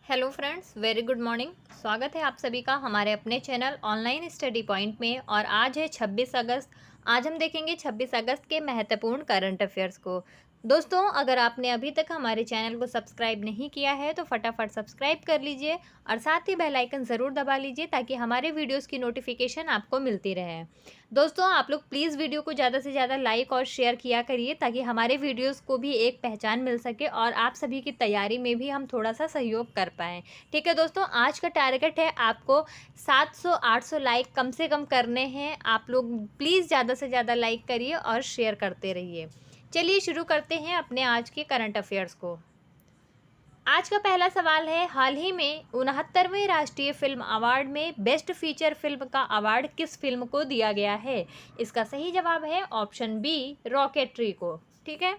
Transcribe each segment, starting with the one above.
Hello friends, very good morning. स्वागत है आप सभी का हमारे अपने चैनल ऑनलाइन स्टडी पॉइंट में। और आज है 26 अगस्त। आज हम देखेंगे 26 अगस्त के महत्वपूर्ण करंट अफेयर्स को। दोस्तों, अगर आपने अभी तक हमारे चैनल को सब्सक्राइब नहीं किया है तो फटाफट सब्सक्राइब कर लीजिए और साथ ही बेल आइकन ज़रूर दबा लीजिए ताकि हमारे वीडियोस की नोटिफिकेशन आपको मिलती रहे। दोस्तों, आप लोग प्लीज़ वीडियो को ज़्यादा से ज़्यादा लाइक और शेयर किया करिए ताकि हमारे वीडियोस को भी एक पहचान मिल सके और आप सभी की तैयारी में भी हम थोड़ा सा सहयोग कर पाएँ। ठीक है दोस्तों, आज का टारगेट है आपको 700-800 लाइक कम से कम करने हैं। आप लोग प्लीज़ ज़्यादा से ज़्यादा लाइक करिए और शेयर करते रहिए। चलिए शुरू करते हैं अपने आज के करंट अफेयर्स को। आज का पहला सवाल है, हाल ही में 69वें राष्ट्रीय फिल्म अवार्ड में बेस्ट फीचर फिल्म का अवार्ड किस फिल्म को दिया गया है? इसका सही जवाब है ऑप्शन बी, रॉकेटरी को। ठीक है,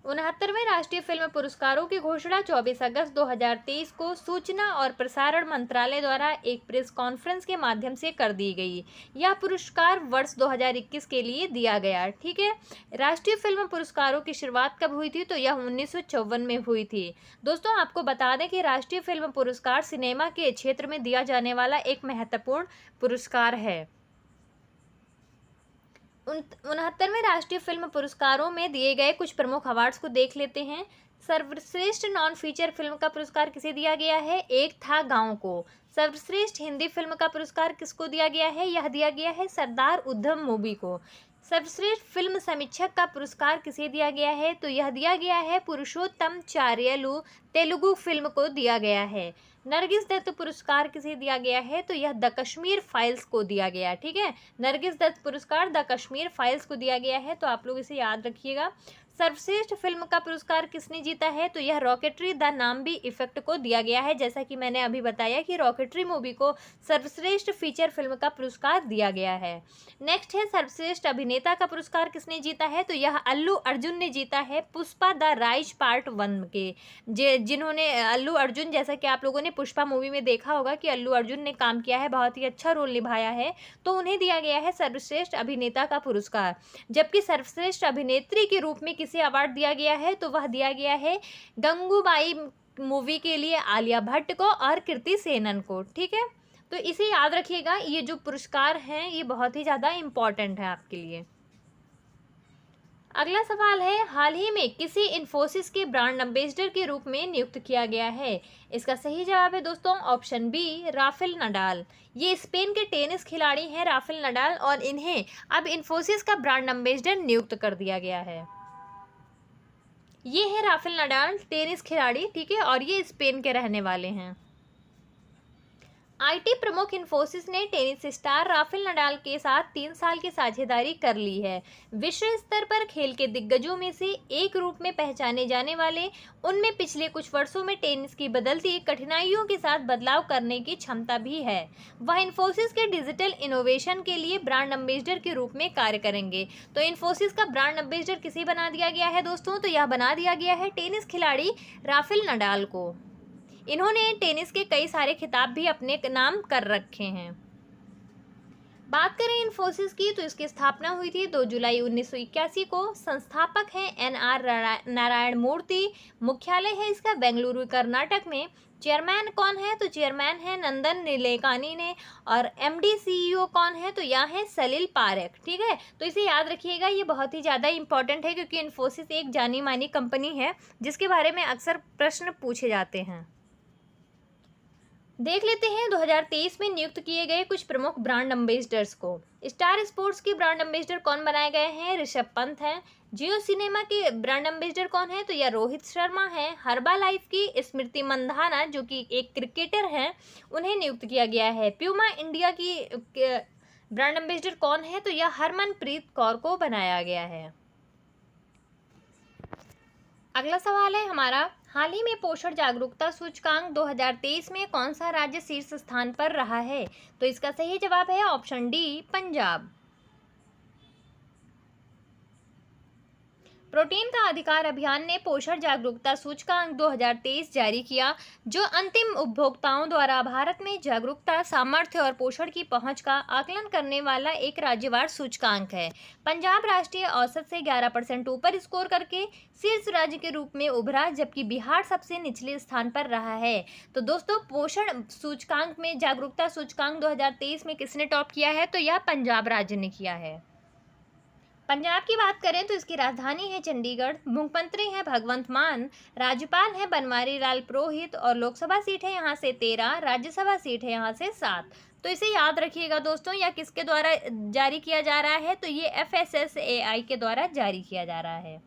69वें राष्ट्रीय फिल्म पुरस्कारों की घोषणा 24 अगस्त 2023 को सूचना और प्रसारण मंत्रालय द्वारा एक प्रेस कॉन्फ्रेंस के माध्यम से कर दी गई। यह पुरस्कार वर्ष 2021 के लिए दिया गया। ठीक है, राष्ट्रीय फिल्म पुरस्कारों की शुरुआत कब हुई थी? तो यह 1954 में हुई थी। दोस्तों, आपको बता दें कि राष्ट्रीय फिल्म पुरस्कार सिनेमा के क्षेत्र में दिया जाने वाला एक महत्वपूर्ण पुरस्कार है। 69वें राष्ट्रीय फिल्म पुरस्कारों में दिए गए कुछ प्रमुख अवार्ड्स को देख लेते हैं। सर्वश्रेष्ठ नॉन फीचर फिल्म का पुरस्कार किसे दिया गया है? एक था गांव को। सर्वश्रेष्ठ हिंदी फिल्म का पुरस्कार किसको दिया गया है? यह दिया गया है सरदार उधम मूवी को। सर्वश्रेष्ठ फिल्म समीक्षक का पुरस्कार किसे दिया गया है? तो यह दिया गया है पुरुषोत्तम चार्यलू तेलुगु फिल्म को दिया गया है। नरगिस दत्त पुरस्कार किसे दिया गया है? तो यह द कश्मीर फाइल्स को दिया गया। ठीक है, नरगिस दत्त पुरस्कार द कश्मीर फाइल्स को दिया गया है, तो आप लोग इसे याद रखिएगा। सर्वश्रेष्ठ फिल्म का पुरस्कार किसने जीता है? तो यह रॉकेटरी द नाम्बी इफेक्ट को दिया गया है। जैसा कि मैंने अभी बताया कि रॉकेटरी मूवी को सर्वश्रेष्ठ फीचर फिल्म का पुरस्कार दिया गया है। नेक्स्ट है, सर्वश्रेष्ठ अभिनेता का पुरस्कार किसने जीता है? तो यह अल्लू अर्जुन ने जीता है पुष्पा द राइज पार्ट 1 के। जिन्होंने अल्लू अर्जुन, जैसा कि आप लोगों ने पुष्पा मूवी में देखा होगा कि अल्लू अर्जुन ने काम किया है, बहुत ही अच्छा रोल निभाया है, तो उन्हें दिया गया है सर्वश्रेष्ठ अभिनेता का पुरस्कार। जबकि सर्वश्रेष्ठ अभिनेत्री के रूप में किसे अवार्ड दिया गया है? तो वह दिया गया है गंगूबाई मूवी के लिए आलिया भट्ट को और कृति सेनन को। ठीक है, तो इसे याद रखिएगा, ये जो पुरस्कार हैं ये बहुत ही ज़्यादा इम्पॉर्टेंट है आपके लिए। अगला सवाल है, हाल ही में किसी इन्फोसिस के ब्रांड एम्बेसडर के रूप में नियुक्त किया गया है? इसका सही जवाब है दोस्तों ऑप्शन बी, राफेल नडाल। ये स्पेन के टेनिस खिलाड़ी हैं राफेल नडाल, और इन्हें अब इन्फोसिस का ब्रांड एम्बेसडर नियुक्त कर दिया गया है। ये है राफेल नडाल, टेनिस खिलाड़ी। ठीक है, और ये स्पेन के रहने वाले हैं। आईटी प्रमुख इन्फोसिस ने टेनिस स्टार राफेल नडाल के साथ 3 साल की साझेदारी कर ली है। विश्व स्तर पर खेल के दिग्गजों में से एक रूप में पहचाने जाने वाले उनमें पिछले कुछ वर्षों में टेनिस की बदलती कठिनाइयों के साथ बदलाव करने की क्षमता भी है। वह इन्फोसिस के डिजिटल इनोवेशन के लिए ब्रांड एम्बेसडर के रूप में कार्य करेंगे। तो इन्फोसिस का ब्रांड एम्बेसडर किसे बना दिया गया है दोस्तों? तो यह बना दिया गया है टेनिस खिलाड़ी राफेल नडाल को। इन्होंने टेनिस के कई सारे खिताब भी अपने नाम कर रखे हैं। बात करें इन्फोसिस की, तो इसकी स्थापना हुई थी 2 जुलाई 1981 को। संस्थापक हैं NR नारायण मूर्ति। मुख्यालय है इसका बेंगलुरु कर्नाटक में। चेयरमैन कौन है? तो चेयरमैन है नंदन नीलेकानी ने। और MD CEO कौन है? तो यह है सलिल पारेख। ठीक है, तो इसे याद रखिएगा, ये बहुत ही ज़्यादा इंपॉर्टेंट है क्योंकि इन्फोसिस एक जानी मानी कंपनी है जिसके बारे में अक्सर प्रश्न पूछे जाते हैं। देख लेते हैं 2023 में नियुक्त किए गए कुछ प्रमुख ब्रांड एम्बेसडर्स को। स्टार स्पोर्ट्स के ब्रांड एम्बेसडर कौन बनाए गए हैं? ऋषभ पंत हैं। जियो सिनेमा के ब्रांड एम्बेसडर कौन है? तो यह रोहित शर्मा है। हर्बा लाइफ की स्मृति मंधाना, जो कि एक क्रिकेटर हैं, उन्हें नियुक्त किया गया है। प्यूमा इंडिया की ब्रांड एम्बेसडर कौन है? तो यह हरमनप्रीत कौर को बनाया गया है। अगला सवाल है हमारा, हाल ही में पोषण जागरूकता सूचकांक 2023 में कौन सा राज्य शीर्ष स्थान पर रहा है? तो इसका सही जवाब है ऑप्शन डी, पंजाब। प्रोटीन का अधिकार अभियान ने पोषण जागरूकता सूचकांक 2023 जारी किया, जो अंतिम उपभोक्ताओं द्वारा भारत में जागरूकता, सामर्थ्य और पोषण की पहुंच का आकलन करने वाला एक राज्यवार सूचकांक है। पंजाब राष्ट्रीय औसत से 11% ऊपर स्कोर करके शीर्ष राज्य के रूप में उभरा, जबकि बिहार सबसे निचले स्थान पर रहा है। तो दोस्तों, पोषण सूचकांक में जागरूकता सूचकांक 2023 में किसने टॉप किया है? तो यह पंजाब राज्य ने किया है। पंजाब की बात करें तो इसकी राजधानी है चंडीगढ़, मुख्यमंत्री हैं भगवंत मान, राज्यपाल हैं बनवारी लाल पुरोहित और लोकसभा सीट है यहाँ से 13, राज्यसभा सीट है यहाँ से 7। तो इसे याद रखिएगा दोस्तों, या किसके द्वारा जारी किया जा रहा है? तो ये FSSAI के द्वारा जारी किया जा रहा है।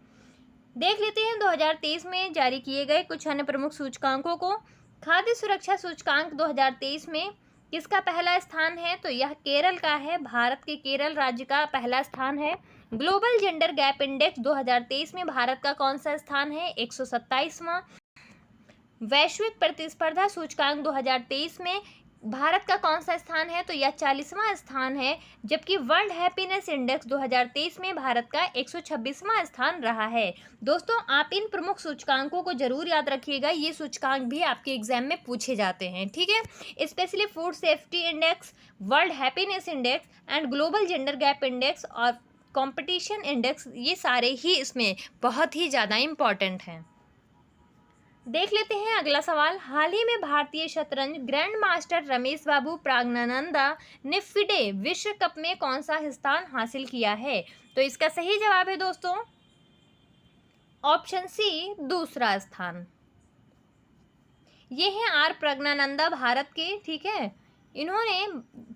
देख लेते हैं 2023 में जारी किए गए कुछ अन्य प्रमुख सूचकांकों को। खाद्य सुरक्षा सूचकांक 2023 में किसका पहला स्थान है? तो यह केरल का है, भारत के केरल राज्य का पहला स्थान है। ग्लोबल जेंडर गैप इंडेक्स 2023 में भारत का कौन सा स्थान है? 127वां। वैश्विक प्रतिस्पर्धा सूचकांक 2023 में भारत का कौन सा स्थान है? तो यह 40वां स्थान है, जबकि वर्ल्ड हैप्पीनेस इंडेक्स 2023 में भारत का 126वां स्थान रहा है। दोस्तों, आप इन प्रमुख सूचकांकों को जरूर याद रखिएगा, ये सूचकांक भी आपके एग्जाम में पूछे जाते हैं, ठीक है। Specially food safety index, world happiness index and global gender gap index और कंपटीशन इंडेक्स, ये सारे ही इसमें बहुत ही ज़्यादा इम्पॉर्टेंट हैं। देख लेते हैं अगला सवाल। हाल ही में भारतीय शतरंज ग्रैंड मास्टर रमेश बाबू प्राज्ञानंदा ने फिडे विश्व कप में कौन सा स्थान हासिल किया है? तो इसका सही जवाब है दोस्तों ऑप्शन सी, दूसरा स्थान। ये हैं आर प्रज्ञानंदा भारत के, ठीक है। इन्होंने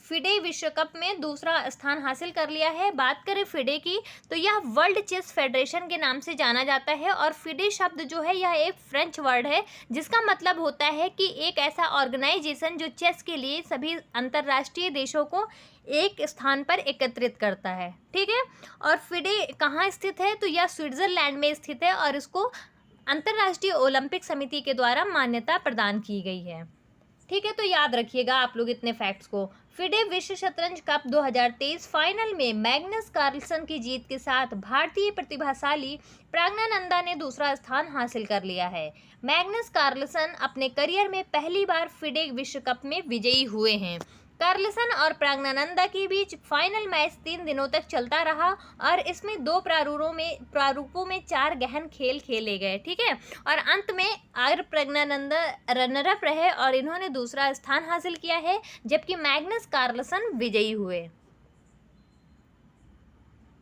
फिडे विश्व कप में दूसरा स्थान हासिल कर लिया है। बात करें फिडे की, तो यह वर्ल्ड चेस फेडरेशन के नाम से जाना जाता है और फिडे शब्द जो है यह एक फ्रेंच वर्ड है, जिसका मतलब होता है कि एक ऐसा ऑर्गेनाइजेशन जो चेस के लिए सभी अंतर्राष्ट्रीय देशों को एक स्थान पर एकत्रित करता है, ठीक है। और फिडे कहाँ स्थित है? तो यह स्विट्जरलैंड में स्थित है और इसको अंतर्राष्ट्रीय ओलंपिक समिति के द्वारा मान्यता प्रदान की गई है, ठीक है। तो याद रखिएगा आप लोग इतने फैक्ट्स को। फिडे विश्व शतरंज कप 2023 फाइनल में मैग्नस कार्लसन की जीत के साथ भारतीय प्रतिभाशाली प्रज्ञानंदा ने दूसरा स्थान हासिल कर लिया है। मैग्नस कार्लसन अपने करियर में पहली बार फिडे विश्व कप में विजयी हुए हैं। कार्लसन और प्रज्ञानंदा के बीच फाइनल मैच 3 दिनों तक चलता रहा और इसमें 2 प्रारूपों में 4 गहन खेल खेले गए, ठीक है। और अंत में आर प्रज्ञानंदा रनरअप रहे और इन्होंने दूसरा स्थान हासिल किया है, जबकि मैग्नस कार्लसन विजयी हुए।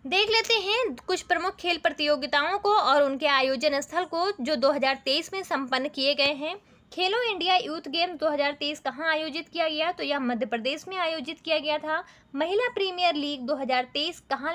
देख लेते हैं कुछ प्रमुख खेल प्रतियोगिताओं को और उनके आयोजन स्थल को जो 2023 में संपन्न किए गए हैं। खेलो इंडिया यूथ गेम 2023 कहाँ आयोजित किया गया? तो यह मध्य प्रदेश में आयोजित किया गया था। महिला प्रीमियर लीग 2023 कहाँ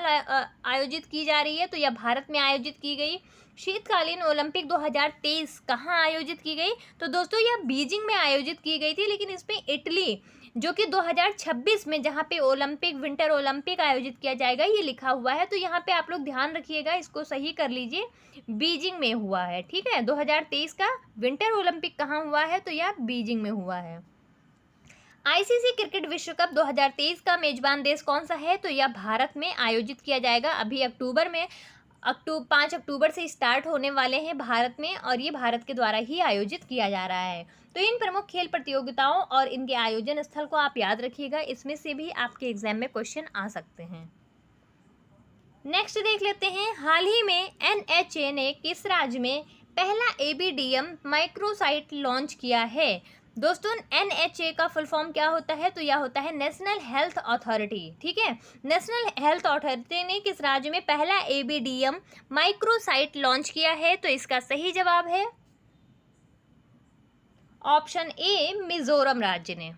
आयोजित की जा रही है? तो यह भारत में आयोजित की गई। शीतकालीन ओलंपिक 2023 कहाँ आयोजित की गई? तो दोस्तों यह बीजिंग में आयोजित की गई थी, लेकिन इसमें इटली जो कि 2026 में जहाँ पे ओलंपिक विंटर ओलंपिक आयोजित किया जाएगा ये लिखा हुआ है, तो यहाँ पे आप लोग ध्यान रखिएगा, इसको सही कर लीजिए, बीजिंग में हुआ है, ठीक है। 2023 का विंटर ओलंपिक कहाँ हुआ है? तो यह बीजिंग में हुआ है। आईसीसी क्रिकेट विश्व कप 2023 का मेजबान देश कौन सा है? तो यह भारत में आयोजित किया जाएगा। अभी अक्टूबर में 5 अक्टूबर से स्टार्ट होने वाले हैं भारत में, और ये भारत के द्वारा ही आयोजित किया जा रहा है। तो इन प्रमुख खेल प्रतियोगिताओं और इनके आयोजन स्थल को आप याद रखिएगा, इसमें से भी आपके एग्जाम में क्वेश्चन आ सकते हैं। नेक्स्ट देख लेते हैं, हाल ही में NHA ने किस राज्य में पहला ABDM माइक्रोसाइट लॉन्च किया है? दोस्तों NHA का फुल फॉर्म क्या होता है? तो यह होता है नेशनल हेल्थ अथॉरिटी, ठीक है। नेशनल हेल्थ अथॉरिटी ने किस राज्य में पहला ABDM माइक्रोसाइट लॉन्च किया है? तो इसका सही जवाब है ऑप्शन ए, मिजोरम राज्य ने।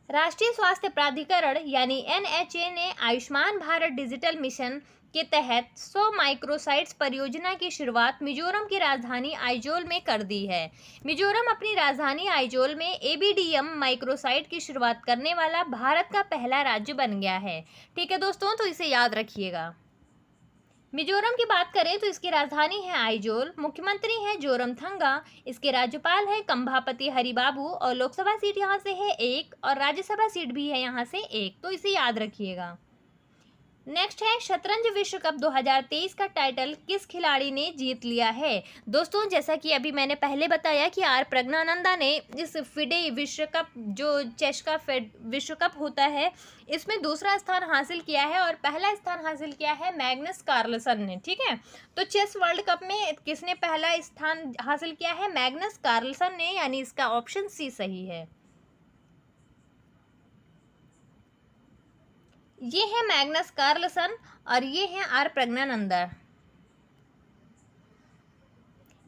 राष्ट्रीय स्वास्थ्य प्राधिकरण यानी NHA ने आयुष्मान भारत डिजिटल मिशन के तहत 100 माइक्रोसाइट्स परियोजना की शुरुआत मिजोरम की राजधानी आइजोल में कर दी है। मिजोरम अपनी राजधानी आइजोल में ABDM माइक्रोसाइट की शुरुआत करने वाला भारत का पहला राज्य बन गया है, ठीक है दोस्तों, तो इसे याद रखिएगा। मिजोरम की बात करें तो इसकी राजधानी है आइजोल, मुख्यमंत्री है जोरमथंगा, इसके राज्यपाल है कंभापति हरिबाबू और लोकसभा सीट यहाँ से है 1 और राज्यसभा सीट भी है यहाँ से 1, तो इसे याद रखिएगा। नेक्स्ट है शतरंज विश्व कप 2023 का टाइटल किस खिलाड़ी ने जीत लिया है। दोस्तों जैसा कि अभी मैंने पहले बताया कि आर प्रज्ञानंदा ने इस फिडे विश्व कप जो चेस का विश्व कप होता है इसमें दूसरा स्थान हासिल किया है और पहला स्थान हासिल किया है मैग्नस कार्लसन ने। ठीक है, तो चेस वर्ल्ड कप में किसने पहला स्थान हासिल किया है? मैग्नस कार्लसन ने, यानी इसका ऑप्शन सी सही है। ये है मैग्नस कार्लसन और ये है आर प्रज्ञानंदा।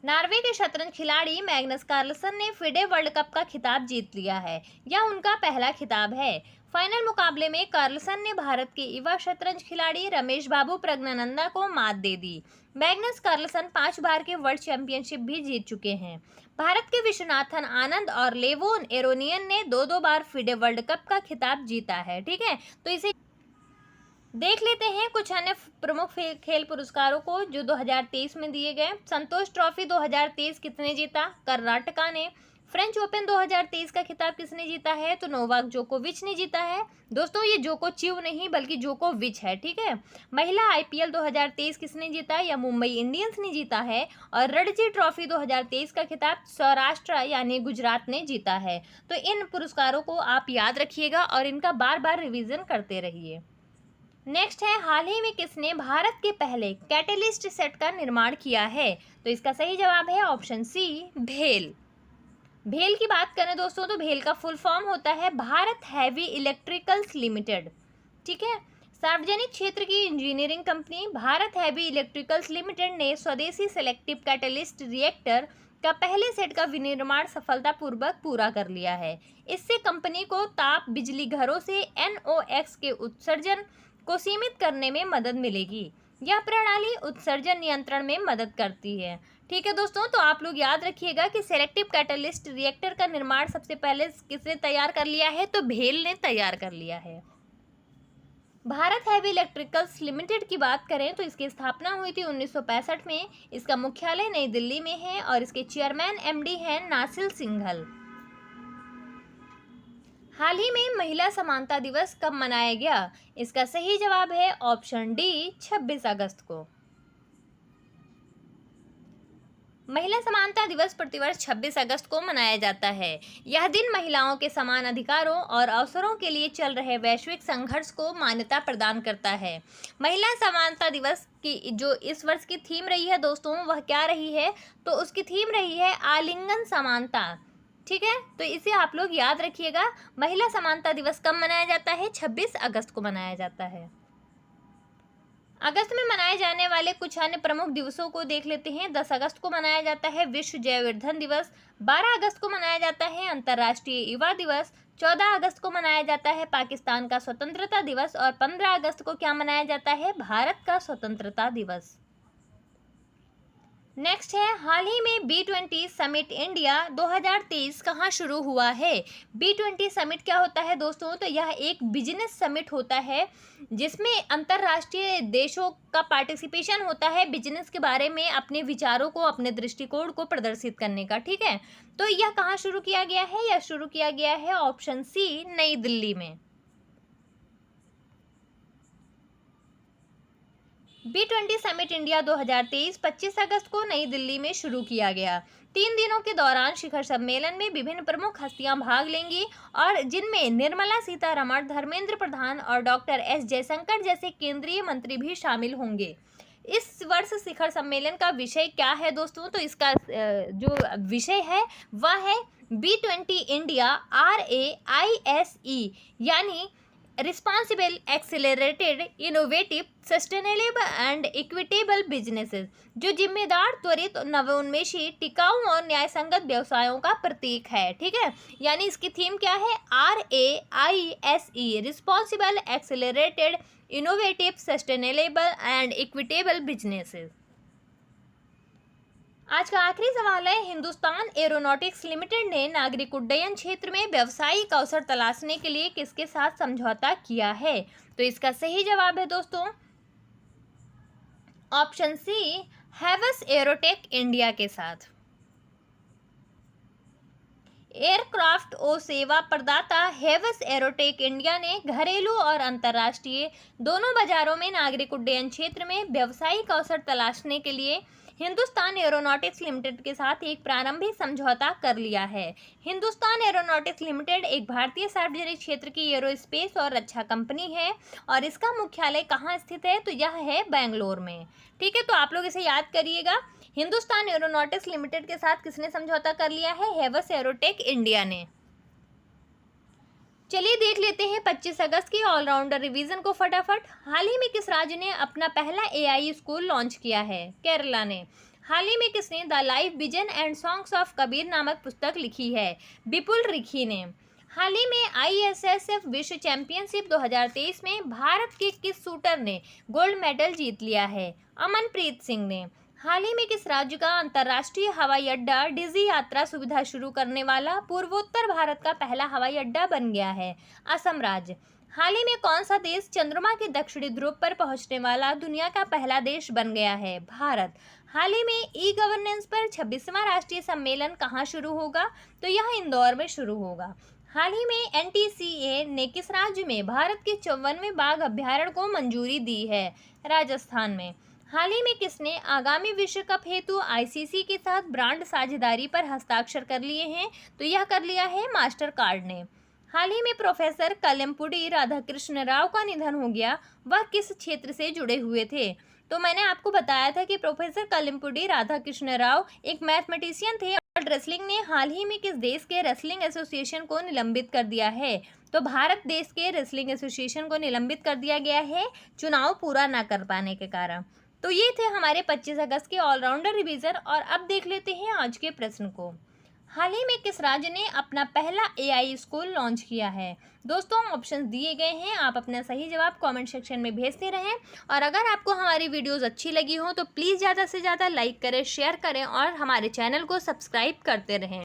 नॉर्वे के शतरंज खिलाड़ी मैग्नस कार्लसन ने फिडे वर्ल्ड कप का खिताब जीत लिया है। यह उनका पहला खिताब है। फाइनल मुकाबले में कार्लसन ने भारत के युवा शतरंज खिलाड़ी रमेश बाबू प्रज्ञानंदा को मात दे दी। मैग्नस कार्लसन 5 बार के वर्ल्ड चैंपियनशिप भी जीत चुके हैं। भारत के विश्वनाथन आनंद और लेवोन एरोनियन ने 2-2 बार फिडे वर्ल्ड कप का खिताब जीता है। ठीक है, तो इसे देख लेते हैं कुछ अन्य प्रमुख खेल पुरस्कारों को जो 2023 में दिए गए। संतोष ट्रॉफी 2023 किसने जीता? कर्नाटका ने। फ्रेंच ओपन 2023 का खिताब किसने जीता है? तो नोवाक जोकोविच ने जीता है। दोस्तों ये जोकोचिव नहीं बल्कि जोकोविच है। ठीक है, महिला आईपीएल 2023 किसने जीता? या मुंबई इंडियंस ने जीता है। और रणजी ट्रॉफी 2023 का खिताब सौराष्ट्र यानी गुजरात ने जीता है। तो इन पुरस्कारों को आप याद रखिएगा और इनका बार बार रिवीजन करते रहिए। नेक्स्ट है हाल ही में किसने भारत के पहले कैटेलिस्ट सेट का निर्माण किया है? तो इसका सही जवाब है ऑप्शन सी, भेल। भेल की बात करें दोस्तों तो भेल का फुल फॉर्म होता है भारत हैवी इलेक्ट्रिकल्स लिमिटेड। ठीक है, सार्वजनिक क्षेत्र की engineering company Bharat heavy electricals limited ने स्वदेशी सेलेक्टिव कैटेलिस्ट रिएक्टर का पहले सेट का विनिर्माण सफलतापूर्वक पूरा कर लिया है। इससे कंपनी को ताप बिजली घरों से NOx के उत्सर्जन को सीमित करने में मदद मिलेगी। यह प्रणाली उत्सर्जन नियंत्रण में मदद करती है। ठीक है दोस्तों, तो आप लोग याद रखिएगा कि सेलेक्टिव कैटलिस्ट रिएक्टर का निर्माण सबसे पहले किसने तैयार कर लिया है? तो भेल ने तैयार कर लिया है। भारत हैवी इलेक्ट्रिकल्स लिमिटेड की बात करें तो इसकी स्थापना हुई थी 1965 में। इसका मुख्यालय नई दिल्ली में है और इसके चेयरमैन MD हैं नासिर सिंघल। हाल ही में महिला समानता दिवस कब मनाया गया? इसका सही जवाब है ऑप्शन डी, 26 अगस्त को। महिला समानता दिवस प्रतिवर्ष 26 अगस्त को मनाया जाता है। यह दिन महिलाओं के समान अधिकारों और अवसरों के लिए चल रहे वैश्विक संघर्ष को मान्यता प्रदान करता है। महिला समानता दिवस की जो इस वर्ष की थीम रही है दोस्तों वह क्या रही है? तो उसकी थीम रही है आलिंगन समानता। ठीक है, तो इसे आप लोग याद रखिएगा। महिला समानता दिवस कब मनाया जाता है? 26 अगस्त को मनाया जाता है। अगस्त में मनाए जाने वाले कुछ अन्य प्रमुख दिवसों को देख लेते हैं। 10 अगस्त को मनाया जाता है विश्व जैव ईंधन दिवस। 12 अगस्त को मनाया जाता है अंतर्राष्ट्रीय युवा दिवस। 14 अगस्त को मनाया जाता है पाकिस्तान का स्वतंत्रता दिवस और 15 अगस्त को क्या मनाया जाता है? भारत का स्वतंत्रता दिवस। नेक्स्ट है हाल ही में B20 समिट इंडिया 2023 कहाँ शुरू हुआ है? B20 समिट क्या होता है दोस्तों? तो यह एक बिजनेस समिट होता है जिसमें अंतर्राष्ट्रीय देशों का पार्टिसिपेशन होता है बिजनेस के बारे में अपने विचारों को, अपने दृष्टिकोण को प्रदर्शित करने का। ठीक है, तो यह कहाँ शुरू किया गया है? यह शुरू किया गया है ऑप्शन सी, नई दिल्ली में। B20 समिट इंडिया 2023 25 अगस्त को नई दिल्ली में शुरू किया गया। 3 दिनों के दौरान शिखर सम्मेलन में विभिन्न प्रमुख हस्तियां भाग लेंगी और जिनमें निर्मला सीतारमण, धर्मेंद्र प्रधान और डॉक्टर S जयशंकर जैसे केंद्रीय मंत्री भी शामिल होंगे। इस वर्ष शिखर सम्मेलन का विषय क्या है दोस्तों? तो इसका जो विषय है वह है B20 इंडिया RAISE यानी responsible, accelerated, innovative, sustainable and equitable businesses, जो जिम्मेदार, त्वरित, नवोन्मेषी, टिकाऊ और न्यायसंगत व्यवसायों का प्रतीक है। ठीक है, यानी इसकी थीम क्या है? RAISE, responsible, accelerated, innovative, sustainable and equitable businesses. आज का आखिरी सवाल है, हिंदुस्तान एरोनॉटिक्स लिमिटेड ने नागरिक उड्डयन क्षेत्र में व्यावसायिक अवसर तलाशने के लिए किसके साथ समझौता किया है? तो इसका सही जवाब है दोस्तों ऑप्शन सी, हैवस एरोटेक इंडिया के साथ। एयरक्राफ्ट ओ सेवा प्रदाता हेवस एरोटेक इंडिया ने घरेलू और अंतर्राष्ट्रीय दोनों बाजारों में नागरिक उड्डयन क्षेत्र में व्यावसायिक अवसर तलाशने के लिए हिंदुस्तान एरोनॉटिक्स लिमिटेड के साथ एक प्रारंभिक समझौता कर लिया है। हिंदुस्तान एरोनॉटिक्स लिमिटेड एक भारतीय सार्वजनिक क्षेत्र की एरोस्पेस और रक्षा कंपनी है और इसका मुख्यालय कहाँ स्थित है, तो यह है बेंगलोर में। ठीक है, तो आप लोग इसे याद करिएगा। हिंदुस्तान एरोनॉटिक्स लिमिटेड के साथ किसने समझौता कर लिया है? हेवस एरोटेक इंडिया ने। चलिए देख लेते हैं 25 अगस्त की ऑलराउंडर रिवीजन को फटाफट। हाल ही में किस राज्य ने अपना पहला एआई स्कूल लॉन्च किया है? केरला ने। हाल ही में किसने the life vision and songs of Kabir नामक पुस्तक लिखी है? विपुल रिखी ने। हाल ही में आईएसएसएफ विश्व चैंपियनशिप 2023 में भारत के किस शूटर ने गोल्ड मेडल जीत लिया है? अमनप्रीत सिंह ने। हाल ही में किस राज्य का अंतर्राष्ट्रीय हवाई अड्डा डिजी यात्रा सुविधा शुरू करने वाला पूर्वोत्तर भारत का पहला हवाई अड्डा बन गया है? असम राज्य। हाल ही में कौन सा देश चंद्रमा के दक्षिणी ध्रुव पर पहुंचने वाला दुनिया का पहला देश बन गया है? भारत। हाल ही में ई गवर्नेंस पर 26वां राष्ट्रीय सम्मेलन कहाँ शुरू होगा? तो यह इंदौर में शुरू होगा। हाल ही में एनटीसीए ने किस राज्य में भारत के 54वें बाघ अभ्यारण्य को मंजूरी दी है? राजस्थान में। हाल ही में किसने आगामी विश्व कप हेतु आईसीसी के साथ ब्रांड साझेदारी पर हस्ताक्षर कर लिए हैं? तो यह कर लिया है मास्टर कार्ड ने। हाल ही में प्रोफेसर कलमपुडी राधाकृष्ण राव का निधन हो गया, वह किस क्षेत्र से जुड़े हुए थे? तो मैंने आपको बताया था कि प्रोफेसर कलमपुडी राधाकृष्ण राव एक मैथमेटिशियन थे और रेसलिंग ने हाल ही में किस देश के रेसलिंग एसोसिएशन को निलंबित कर दिया है? तो भारत देश के रेसलिंग एसोसिएशन को निलंबित कर दिया गया है चुनाव पूरा न कर पाने के कारण। तो ये थे हमारे 25 अगस्त के ऑलराउंडर रिवीजन। और अब देख लेते हैं आज के प्रश्न को। हाल ही में किस राज्य ने अपना पहला एआई स्कूल लॉन्च किया है? दोस्तों ऑप्शंस दिए गए हैं, आप अपना सही जवाब कमेंट सेक्शन में भेजते रहें। और अगर आपको हमारी वीडियोस अच्छी लगी हो तो प्लीज़ ज़्यादा से ज़्यादा लाइक करें, शेयर करें और हमारे चैनल को सब्सक्राइब करते रहें।